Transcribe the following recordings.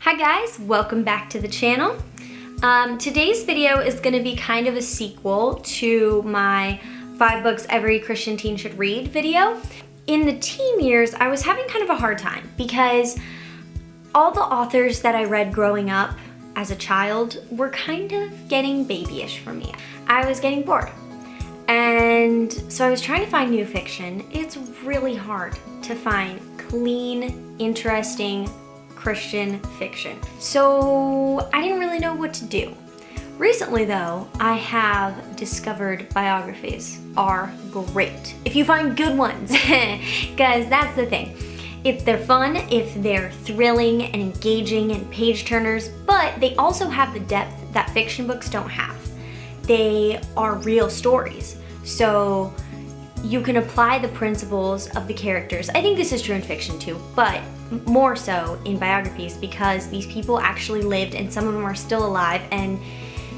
Hi guys, welcome back to the channel. Today's video is going to be kind of a sequel to my 5 books every Christian teen should read video. In the teen years, I was having kind of a hard time because all the authors that I read growing up as a child were kind of getting babyish for me. I was getting bored. And so I was trying to find new fiction. It's really hard to find clean, interesting Christian fiction. So I didn't really know what to do. Recently though, I have discovered biographies are great. If you find good ones, because that's the thing. If they're fun, if they're thrilling and engaging and page turners, but they also have the depth that fiction books don't have. They are real stories. So you can apply the principles of the characters. I think this is true in fiction too, but more so in biographies because these people actually lived and some of them are still alive, and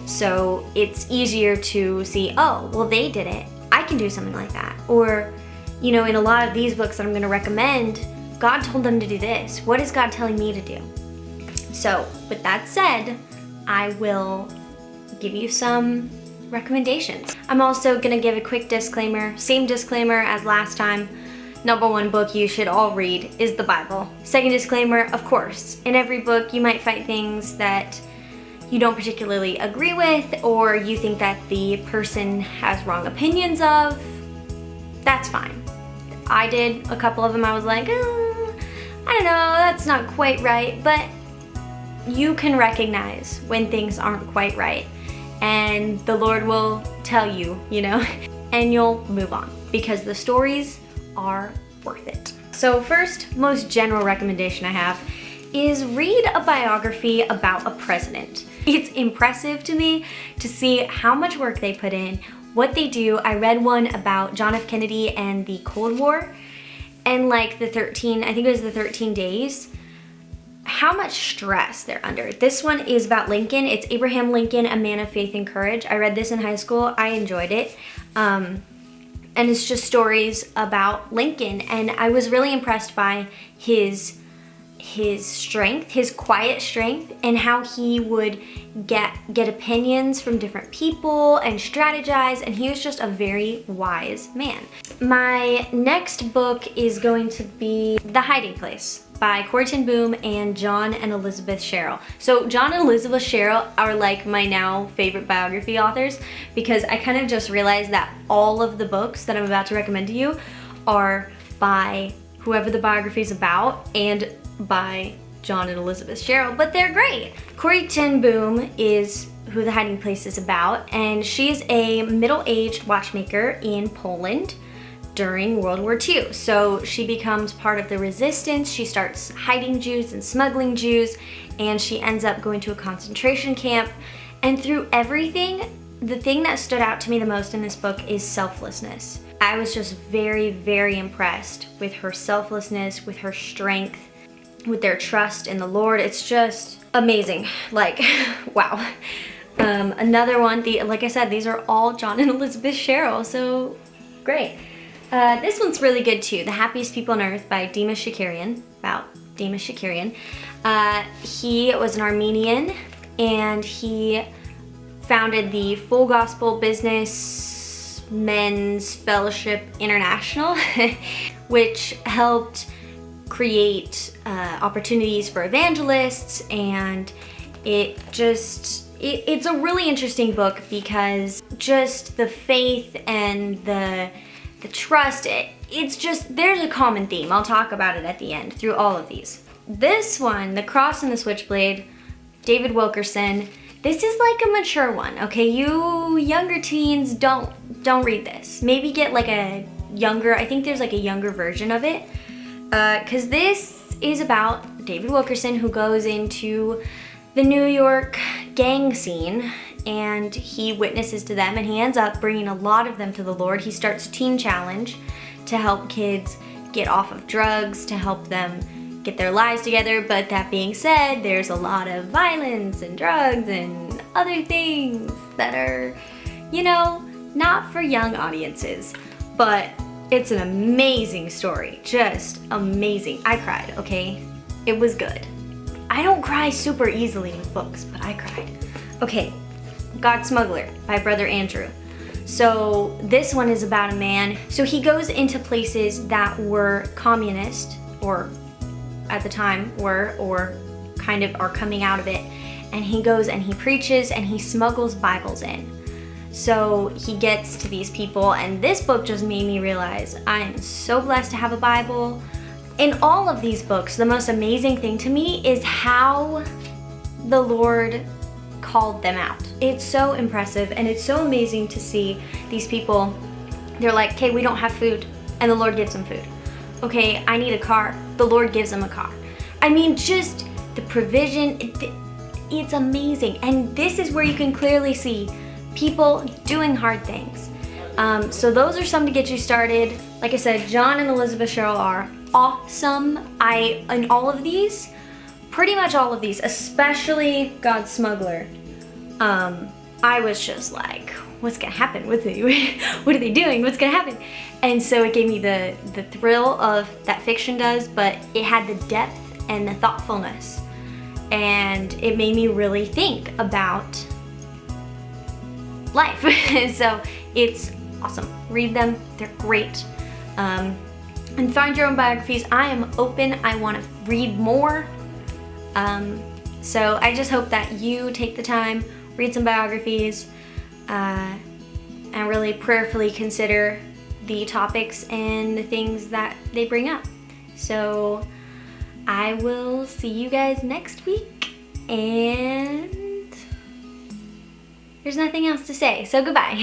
so it's easier to see, oh, well, they did it. I can do something like that. Or, you know, in a lot of these books that I'm gonna recommend, God told them to do this. What is God telling me to do? So with that said, I will give you some recommendations. I'm also gonna give a quick disclaimer, same disclaimer as last time. Number 1 book you should all read is the Bible. Second disclaimer, of course, in every book you might find things that you don't particularly agree with or you think that the person has wrong opinions of. That's fine. I did a couple of them. I was like, I don't know, that's not quite right, but you can recognize when things aren't quite right. And the Lord will tell you, you know, and you'll move on because the stories are worth it. So first, most general recommendation I have is read a biography about a president. It's impressive to me to see how much work they put in, what they do. I read one about John F. Kennedy and the Cold War and like the 13, I think it was the 13 days. How much stress they're under. This one is about Lincoln. It's Abraham Lincoln, a man of faith and courage. I read this in high school. I enjoyed it. And it's just stories about Lincoln. And I was really impressed by his strength, his quiet strength, and how he would get opinions from different people and strategize, and he was just a very wise man. My next book is going to be The Hiding Place by Corrie ten Boom and John and Elizabeth Sherrill. So John and Elizabeth Sherrill are like my now favorite biography authors because I kind of just realized that all of the books that I'm about to recommend to you are by whoever the biography is about and by John and Elizabeth Sherrill, but they're great. Corrie ten Boom is who The Hiding Place is about, and she's a middle-aged watchmaker in Poland during World War II. So she becomes part of the resistance. She starts hiding Jews and smuggling Jews, and she ends up going to a concentration camp. And through everything, the thing that stood out to me the most in this book is selflessness. I was just very, very impressed with her selflessness, with her strength, with their trust in the Lord. It's just amazing. Like, wow. Another one, like I said, these are all John and Elizabeth Sherrill, so great. This one's really good too. The Happiest People on Earth by Demis Shakarian, about Demis Shakarian. He was an Armenian and he founded the Full Gospel Business Men's Fellowship International, which helped create opportunities for evangelists, and it's a really interesting book because just the faith and the trust, it's just, there's a common theme. I'll talk about it at the end through all of these. This one, The Cross and the Switchblade, David Wilkerson, this is like a mature one, okay? You younger teens, don't read this. Maybe get like a younger, I think there's like a younger version of it, because this is about David Wilkerson who goes into the New York gang scene and he witnesses to them and he ends up bringing a lot of them to the Lord. He starts a teen challenge to help kids get off of drugs, to help them get their lives together. But that being said, there's a lot of violence and drugs and other things that are, you know, not for young audiences. But it's an amazing story, just amazing. I cried, okay? It was good. I don't cry super easily with books, but I cried. Okay, God Smuggler by Brother Andrew. So this one is about a man. So he goes into places that were communist, or at the time were, or kind of are coming out of it. And he goes and he preaches and he smuggles Bibles in. So he gets to these people, and this book just made me realize I am so blessed to have a Bible. In all of these books, the most amazing thing to me is how the Lord called them out. It's so impressive, and it's so amazing to see these people. They're like, okay, we don't have food, and the Lord gives them food. Okay, I need a car. The Lord gives them a car. I mean, just the provision, it's amazing. And this is where you can clearly see people doing hard things. So those are some to get you started. Like I said, John and Elizabeth Sherrill are awesome. In all of these, pretty much all of these, especially God Smuggler, I was just like, what's gonna happen? What are they doing? What's gonna happen? And so it gave me the thrill of that fiction does, but it had the depth and the thoughtfulness. And it made me really think about life. So it's awesome. Read them, they're great. And find your own biographies. I am open, I wanna read more. So I just hope that you take the time, read some biographies, and really prayerfully consider the topics and the things that they bring up. So I will see you guys next week, and there's nothing else to say, so goodbye.